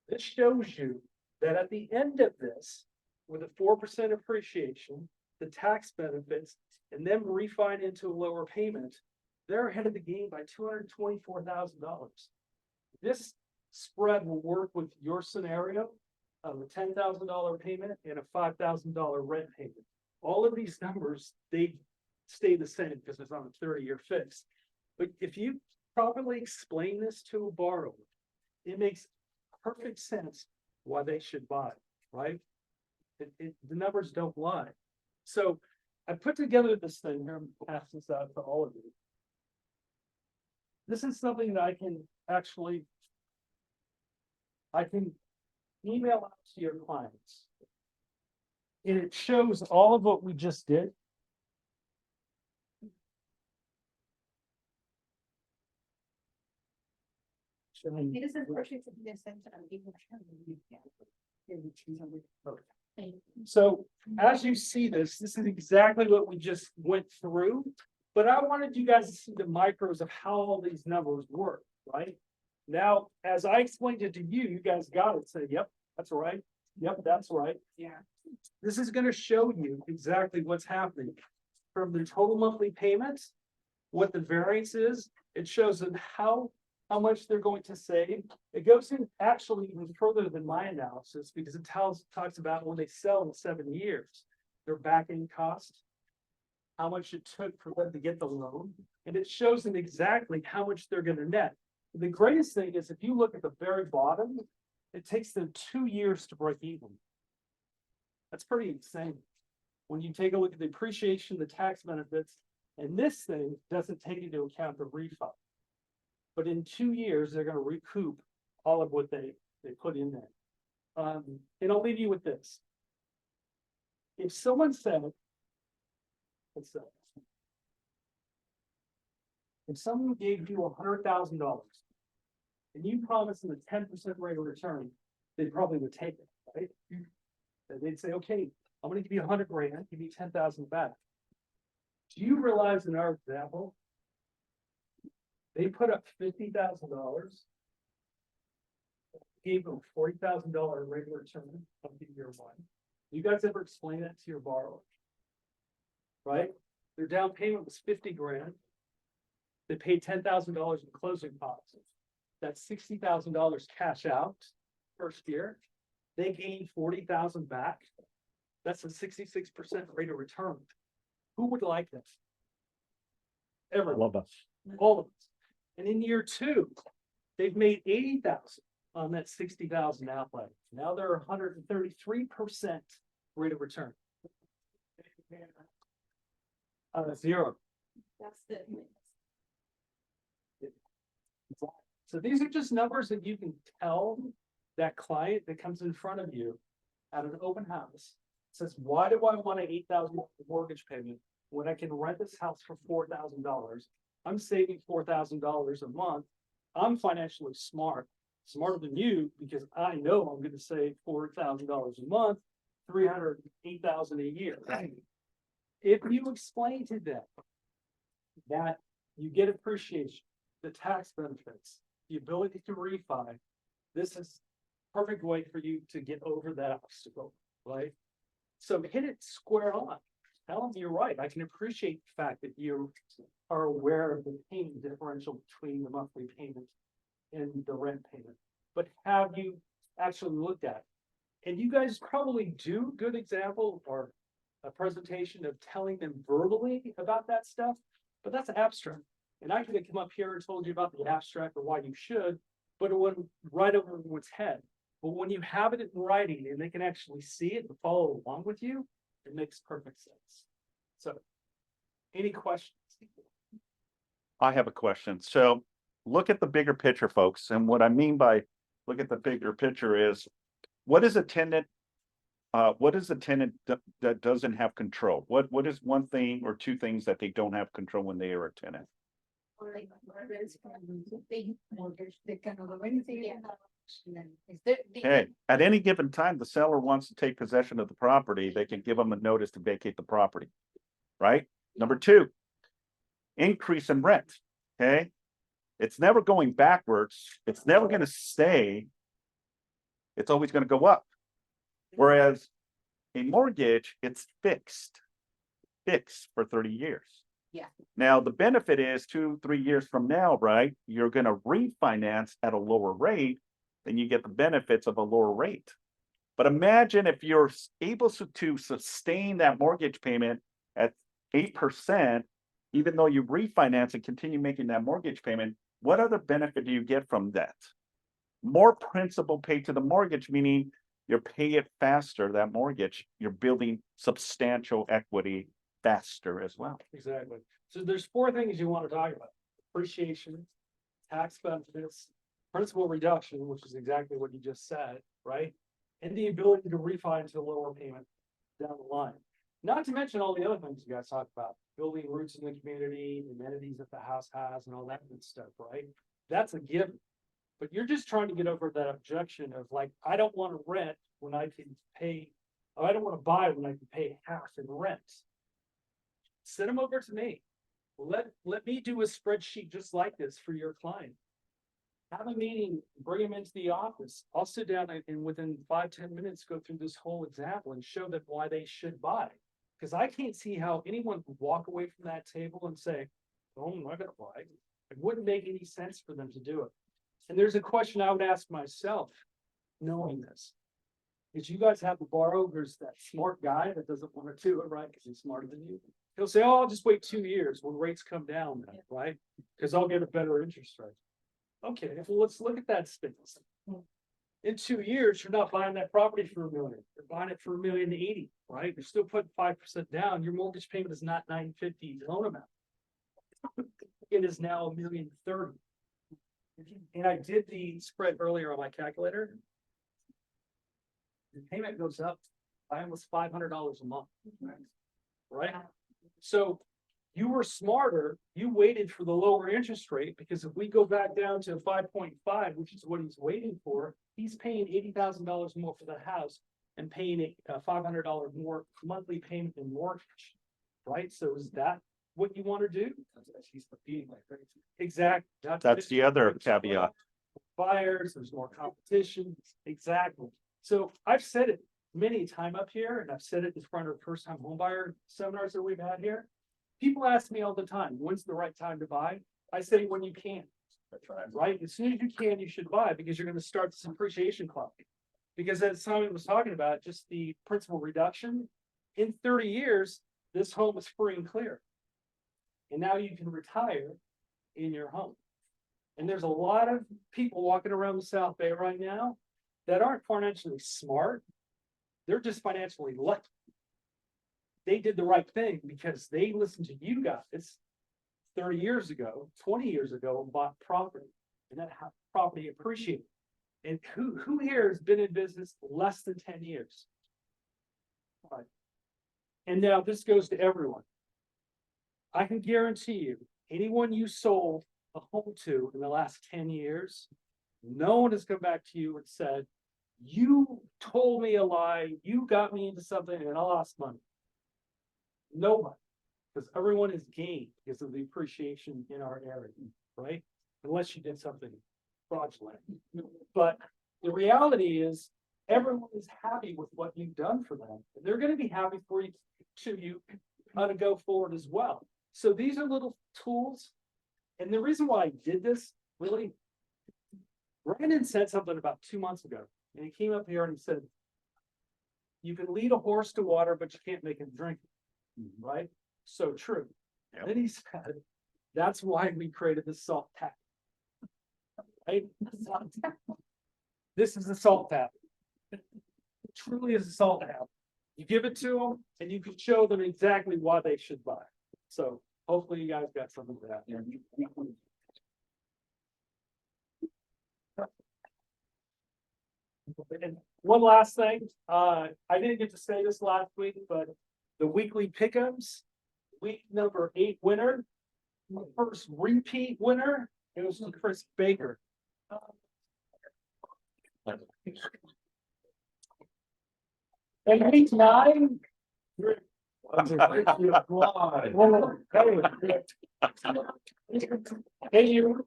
This shows you that at the end of this, with a 4% appreciation, the tax benefits, and then refine into a lower payment, they're ahead of the game by $224,000. This spread will work with your scenario of a $10,000 payment and a $5,000 rent payment. All of these numbers, they stay the same because it's on a 30-year fix. But if you properly explain this to a borrower, it makes perfect sense why they should buy, right? The numbers don't lie. So I put together this thing here, and pass this out to all of you. This is something that I can email out to your clients. And it shows all of what we just did. It is unfortunate to be sent to people. So as you see this is exactly what we just went through. But I wanted you guys to see the micros of how all these numbers work, right? Now, as I explained it to you, you guys got it, say, yep, that's right. Yep, that's right. Yeah. This is gonna show you exactly what's happening. From the total monthly payments, what the variance is, it shows them how much they're going to save. It goes in actually even further than my analysis because it talks about when they sell in 7 years, their back end cost, how much it took for them to get the loan, and it shows them exactly how much they're gonna net. The greatest thing is if you look at the very bottom, it takes them 2 years to break even. That's pretty insane. When you take a look at the appreciation, the tax benefits, and this thing doesn't take into account the refund. But in 2 years, they're gonna recoup all of what they put in there. And I'll leave you with this. If someone said, let's say, if someone gave you $100,000 and you promised them a 10% rate of return, they probably would take it, right? And they'd say, okay, I'm gonna give you 100 grand, give you 10,000 back. Do you realize in our example, they put up $50,000, gave them $40,000 rate of return up to year one. You guys ever explain that to your borrower? Right? Their down payment was 50 grand. They paid $10,000 in closing costs. That's $60,000 cash out first year. They gained 40,000 back. That's a 66% rate of return. Who would like this? Everyone. Love us. All of us. And in year two, they've made 80,000 on that 60,000 outlay. Now they're 133% rate of return. Zero. That's the. So these are just numbers that you can tell that client that comes in front of you at an open house, says, why do I want an $8,000 mortgage payment when I can rent this house for $4,000? I'm saving $4,000 a month. I'm financially smart, smarter than you, because I know I'm going to save $4,000 a month, $308,000 a year. If you explain to them that you get appreciation, the tax benefits, the ability to refi, this is a perfect way for you to get over that obstacle, right? So hit it square on. Tell them you're right. I can appreciate the fact that you are aware of the payment differential between the monthly payment and the rent payment. But have you actually looked at it? And you guys probably do a good example or a presentation of telling them verbally about that stuff, but that's abstract. And I could have come up here and told you about the abstract or why you should, but it went right over everyone's head. But when you have it in writing and they can actually see it and follow along with you, it makes perfect sense. So, any questions? I have a question. So look at the bigger picture, folks. And what I mean by look at the bigger picture is what is a tenant that doesn't have control? What is one thing or two things that they don't have control when they are a tenant? Or like they mortgage, they cannot do anything. Is there? Okay, at any given time, the seller wants to take possession of the property, they can give them a notice to vacate the property. Right? Number two, increase in rent. Okay. It's never going backwards. It's never going to stay. It's always going to go up. Whereas a mortgage, it's fixed for 30 years. Yeah. Now, the benefit is 2-3 years from now, right? You're going to refinance at a lower rate, then you get the benefits of a lower rate. But imagine if you're able to sustain that mortgage payment at 8%, even though you refinance and continue making that mortgage payment, what other benefit do you get from that? More principal paid to the mortgage, meaning you're paying it faster, that mortgage, you're building substantial equity faster as well. Exactly. So there's 4 things you want to talk about: appreciation, tax benefits, principal reduction, which is exactly what you just said, right? And the ability to refi into a lower payment down the line. Not to mention all the other things you guys talked about, building roots in the community, amenities that the house has, and all that good stuff, right? That's a given. But you're just trying to get over that objection of like, I don't want to rent when I can pay, or I don't want to buy when I can pay half in rent. Send them over to me. Let me do a spreadsheet just like this for your client. Have a meeting, bring them into the office. I'll sit down and within 5-10 minutes, go through this whole example and show them why they should buy. Because I can't see how anyone would walk away from that table and say, oh, I'm not gonna buy. It wouldn't make any sense for them to do it. And there's a question I would ask myself, knowing this. Is you guys have the borrowers, that smart guy that doesn't want to do it, right? Because he's smarter than you. He'll say, oh, I'll just wait 2 years when rates come down, right? Because I'll get a better interest rate. Okay, well, let's look at that space. In 2 years, you're not buying that property for $1 million. You're buying it for $1,080,000, right? You're still putting 5% down. Your mortgage payment is not $950 loan amount. It is now $1,030,000. And I did the spread earlier on my calculator. The payment goes up by almost $500 a month, right? So you were smarter. You waited for the lower interest rate, because if we go back down to 5.5, which is what he's waiting for, he's paying $80,000 more for the house and paying a $500 more monthly payment in mortgage, right? So is that what you want to do? Exactly. That's the other caveat. Buyers, there's more competition. Exactly. So I've said it many a time up here, and I've said it in front of first-time homebuyer seminars that we've had here. People ask me all the time, when's the right time to buy? I say when you can. That's right. As soon as you can, you should buy, because you're going to start this appreciation clock. Because as Simon was talking about, just the principal reduction, in 30 years, this home is free and clear. And now you can retire in your home. And there's a lot of people walking around the South Bay right now that aren't financially smart. They're just financially lucky. They did the right thing because they listened to you guys 30 years ago, 20 years ago, and bought property, and that property appreciated. And who here has been in business less than 10 years? Right. And now this goes to everyone. I can guarantee you, anyone you sold a home to in the last 10 years, no one has come back to you and said, you told me a lie, you got me into something and I lost money. Nobody, because everyone is gained because of the appreciation in our area, right? Unless you did something fraudulent. But the reality is everyone is happy with what you've done for them. And they're going to be happy for you to go forward as well. So these are little tools. And the reason why I did this, really, Brandon said something about 2 months ago. And he came up here and he said, you can lead a horse to water, but you can't make him drink it. Right? So true. Yep. And then he said, that's why we created the salt tap. Right? This is the salt tap. It truly is a salt tap. You give it to them and you can show them exactly why they should buy. So hopefully you guys got something for that. And one last thing, I didn't get to say this last week, but the weekly pick'ems, week number 8 winner, the first repeat winner, it was Chris Baker. And week 9. Hey, you're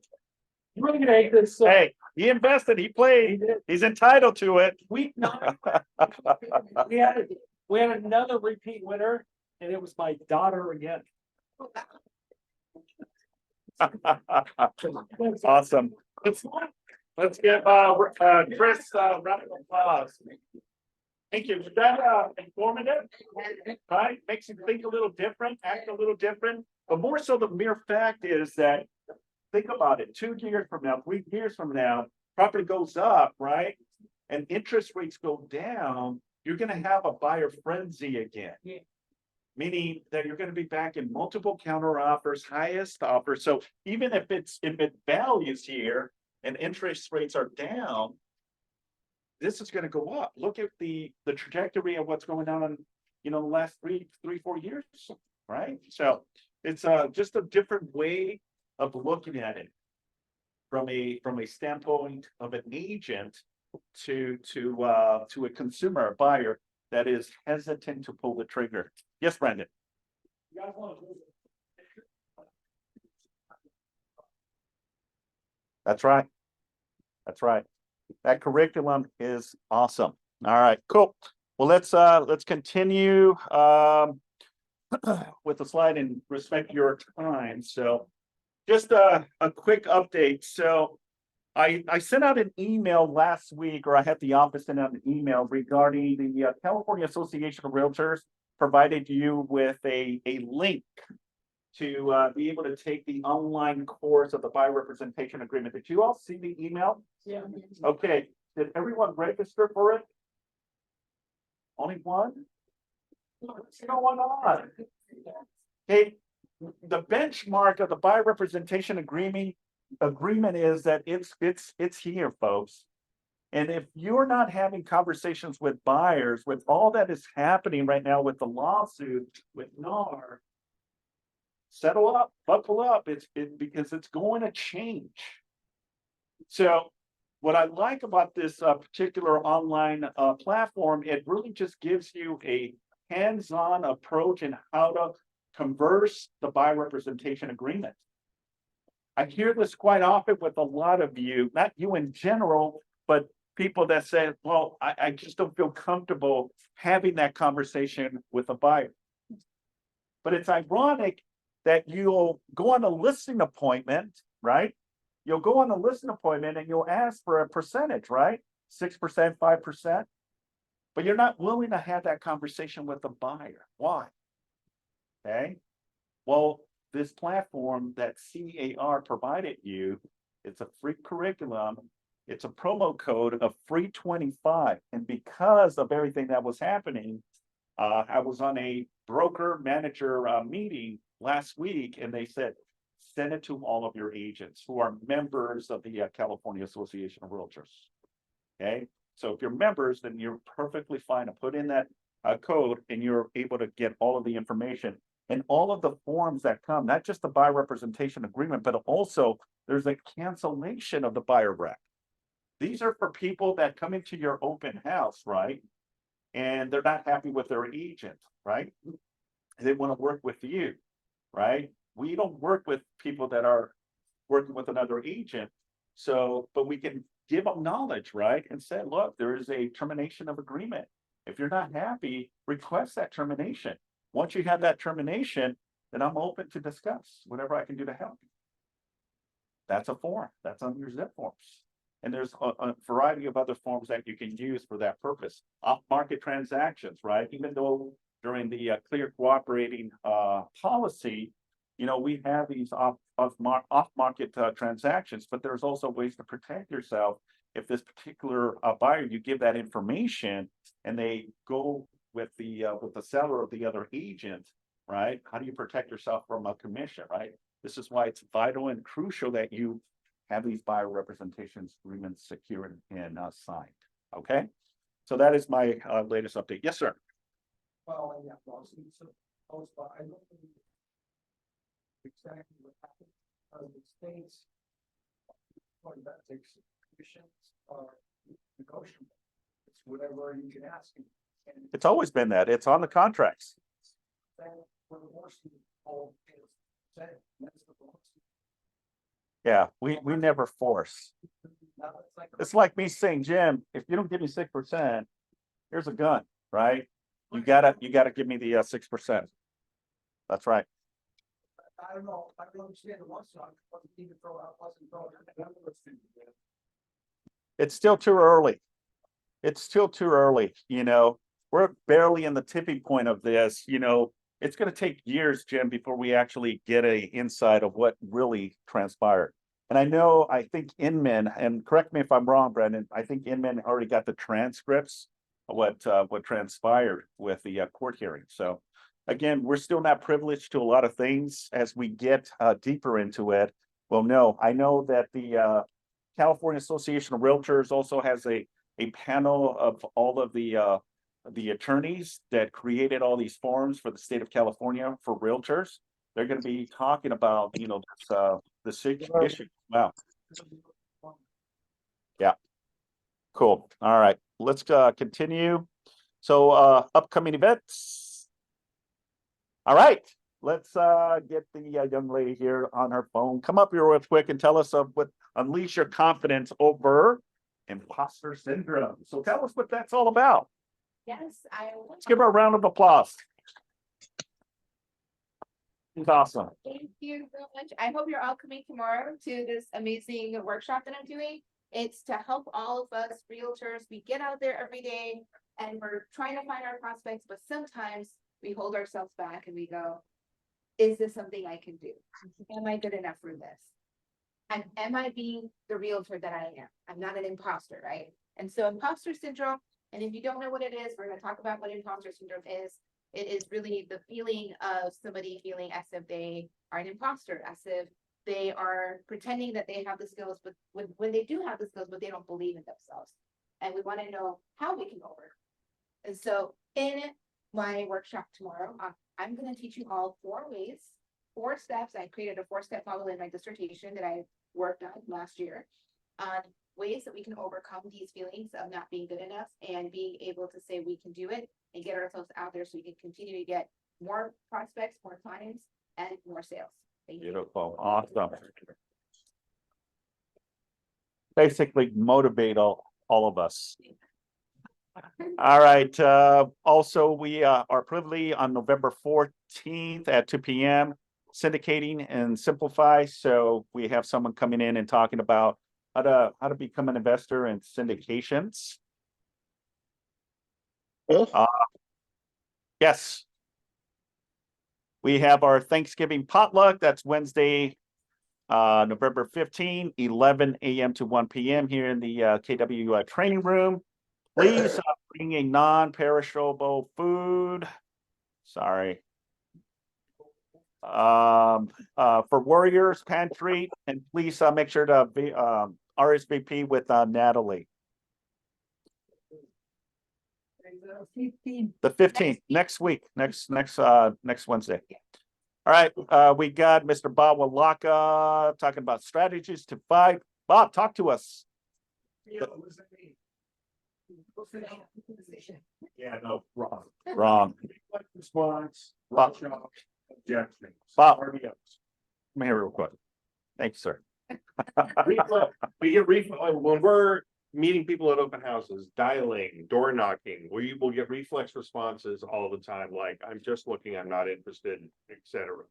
gonna hate this. Hey, he invested, he played, he's entitled to it. Week 9, we had another repeat winner, and it was my daughter again. Awesome. Let's give Chris a round of applause. Thank you. Was that informative? Right? Makes you think a little different, act a little different. But more so, the mere fact is that, think about it, 2 years from now, 3 years from now, property goes up, right? And interest rates go down, you're gonna have a buyer frenzy again. Yeah. Meaning that you're gonna be back in multiple counter offers, highest offer. So even if it values here and interest rates are down, this is gonna go up. Look at the trajectory of what's going on in, the last 4 years, right? So it's just a different way of looking at it. from a standpoint of an agent to a consumer, a buyer that is hesitant to pull the trigger. Yes, Brandon? You guys want to. That's right. That's right. That curriculum is awesome. All right, cool. Well, let's continue with the slide and respect your time. So just a quick update. So I sent out an email last week, or I had the office send out an email regarding the California Association of Realtors provided you with a link to be able to take the online course of the buyer representation agreement. Did you all see the email? Yeah. Okay, did everyone register for it? Only one? What's going on? Okay, the benchmark of the buyer representation agreement is that it's here, folks. And if you're not having conversations with buyers, with all that is happening right now with the lawsuit with NAR, settle up, buckle up. Because it's going to change. So what I like about this particular online platform, it really just gives you a hands-on approach in how to converse the buyer representation agreement. I hear this quite often with a lot of you, not you in general, but people that say, well, I just don't feel comfortable having that conversation with a buyer. But it's ironic that you'll go on a listing appointment, right? You'll go on a listing appointment and you'll ask for a percentage, right? 6%, 5%. But you're not willing to have that conversation with the buyer. Why? Okay. Well, this platform that CAR provided you, it's a free curriculum. It's a promo code of free 25. And because of everything that was happening, I was on a broker manager meeting last week, and they said, send it to all of your agents who are members of the California Association of Realtors. Okay. So if you're members, then you're perfectly fine to put in that code and you're able to get all of the information and all of the forms that come, not just the buyer representation agreement, but also there's a cancellation of the buyer rep. These are for people that come into your open house, right? And they're not happy with their agent, right? They want to work with you, right? We don't work with people that are working with another agent. So, but we can give them knowledge, right? And say, look, there is a termination of agreement. If you're not happy, request that termination. Once you have that termination, then I'm open to discuss whatever I can do to help you. That's a form. That's on your zip forms. And there's a variety of other forms that you can use for that purpose. Off-market transactions, right? Even though during the clear cooperating policy, you know, we have these off-market transactions, but there's also ways to protect yourself. If this particular buyer, you give that information and they go with the seller of the other agent, right? How do you protect yourself from a commission, right? This is why it's vital and crucial that you have these buyer representations agreements secured and signed. Okay, so that is my latest update. Yes, sir. Well, yeah, well, so, I don't know exactly what happened. The states, that takes commissions are negotiable. It's whatever you can ask. And It's always been that. It's on the contracts. Yeah, we never force. It's like me saying, Jim, if you don't give me 6%, here's a gun, right? You gotta give me the 6%. That's right. I don't know, I don't understand the one song, wasn't even throw out, wasn't throw out. It's still too early. It's still too early, you know. We're barely in the tipping point of this, you know. It's going to take years, Jim, before we actually get a insight of what really transpired. And I think Inman, and correct me if I'm wrong, Brendan, I think Inman already got the transcripts of what transpired with the court hearing. So again, we're still not privileged to a lot of things. As we get deeper into it, well, no, I know that the California Association of Realtors also has a panel of all of the attorneys that created all these forms for the state of California for realtors. They're going to be talking about, you know, this issue. Wow. Cool. All right, let's continue. So upcoming events. All right, let's get the young lady here on her phone. Come up here real quick and tell us what unleash your confidence over imposter syndrome. So tell us what that's all about. Yes, Let's give her a round of applause. It's awesome. Thank you so much. I hope you're all coming tomorrow to this amazing workshop that I'm doing. It's to help all of us realtors. We get out there every day and we're trying to find our prospects, but sometimes we hold ourselves back and we go, is this something I can do? Am I good enough for this? And am I being the realtor that I am? I'm not an imposter, right? And so imposter syndrome, and if you don't know what it is, we're going to talk about what imposter syndrome is. It is really the feeling of somebody feeling as if they are an imposter, as if they are pretending that they have the skills, but when they do have the skills, but they don't believe in themselves. And we want to know how we can overcome. And so in my workshop tomorrow, I'm going to teach you all 4 ways, 4 steps. I created a 4-step model in my dissertation that I worked on last year on ways that we can overcome these feelings of not being good enough and being able to say we can do it and get ourselves out there so we can continue to get more prospects, more clients, and more sales. Thank you. Beautiful, awesome. Basically motivate all of us. All right, also we are privileged on November 14th at 2 p.m. syndicating and simplify. So we have someone coming in and talking about how to become an investor in syndications. Yes. We have our Thanksgiving potluck. That's Wednesday, November 15, 11 a.m. to 1 p.m. here in the KW training room. Please bring a non-perishable food. Sorry. For Warriors Pantry, and please make sure to be RSVP with Natalie. The 15th, next week, next Wednesday. All right, we got Mr. Bob Walaka talking about strategies to fight. Bob, talk to us. Yeah, no, wrong. Wrong. Response. Bob. Objections. Bob, come here real quick. Thank you, sir. We get when we're meeting people at open houses, dialing, door knocking, we will get reflex responses all the time, like I'm just looking, I'm not interested, etc.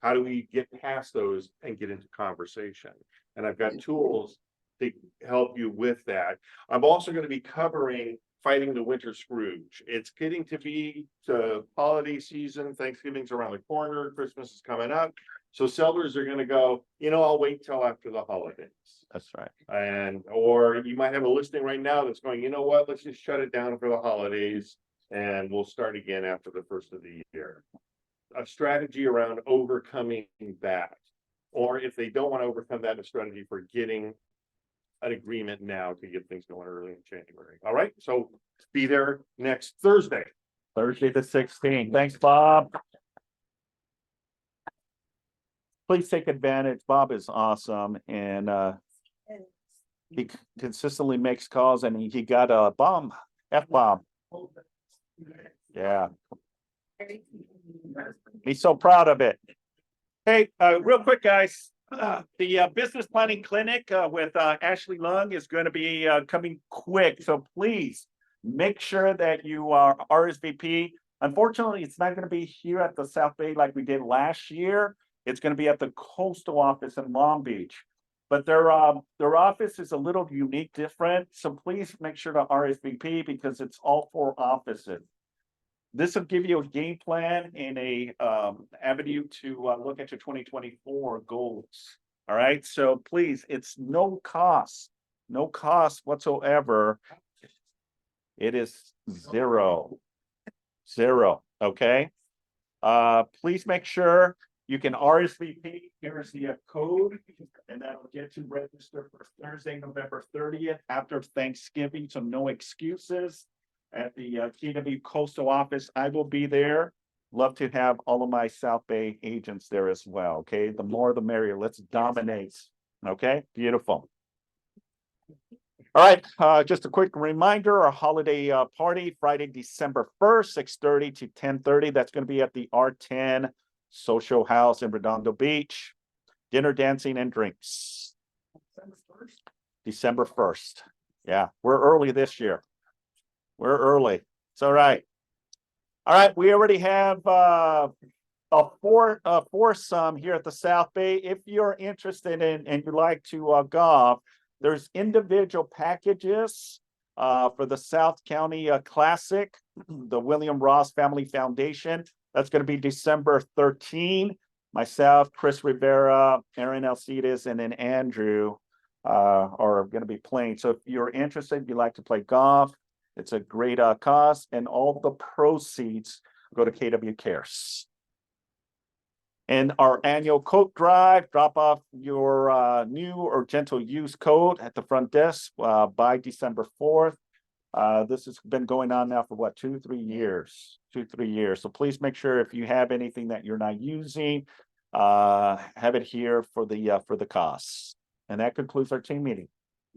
How do we get past those and get into conversation? And I've got tools to help you with that. I'm also going to be covering fighting the winter Scrooge. It's getting to be the holiday season. Thanksgiving's around the corner. Christmas is coming up. So sellers are going to go, I'll wait till after the holidays. That's right. And, or you might have a listing right now that's going, you know what, let's just shut it down for the holidays and we'll start again after the first of the year. A strategy around overcoming that. Or if they don't want to overcome that, a strategy for getting an agreement now to get things going early in January. All right, so be there next Thursday. Thursday the 16th. Thanks, Bob. Please take advantage. Bob is awesome, and he consistently makes calls, and he got a bomb, F-bomb. Yeah. He's so proud of it. Hey, real quick, guys. The business planning clinic with Ashley Lung is going to be coming quick. So please make sure that you are RSVP. Unfortunately, it's not going to be here at the South Bay like we did last year. It's going to be at the coastal office in Long Beach. But their office is a little unique, different. So please make sure to RSVP because it's all 4 offices. This will give you a game plan and a avenue to look at your 2024 goals. All right, so please, it's no cost whatsoever. It is zero. Okay. Please make sure you can RSVP. Here's the code, and that'll get you registered for Thursday, November 30th after Thanksgiving. So no excuses. At the KW Coastal office, I will be there. Love to have all of my South Bay agents there as well. Okay, the more the merrier. Let's dominate. Okay, beautiful. All right, just a quick reminder, our holiday party, Friday, December 1st, 6:30 to 10:30. That's going to be at the R10 Social House in Redondo Beach. Dinner, dancing, and drinks. December 1st. Yeah, we're early this year. We're early. It's all right. All right, we already have a foursome here at the South Bay. If you're interested in and you like to golf, there's individual packages for the South County Classic, the William Ross Family Foundation. That's going to be December 13. Myself, Chris Rivera, Aaron Alcides, and then Andrew are going to be playing. So if you're interested, you like to play golf, it's a great cause, and all the proceeds go to KW Cares. And our annual coat drive, drop off your new or gentle use coat at the front desk by December 4th. This has been going on now for what, 2-3 years, 2-3 years. So please make sure if you have anything that you're not using, have it here for the costs. And that concludes our team meeting.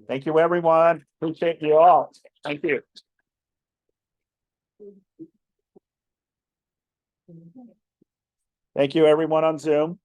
Thank you, everyone. Appreciate you all. Thank you. Thank you, everyone on Zoom.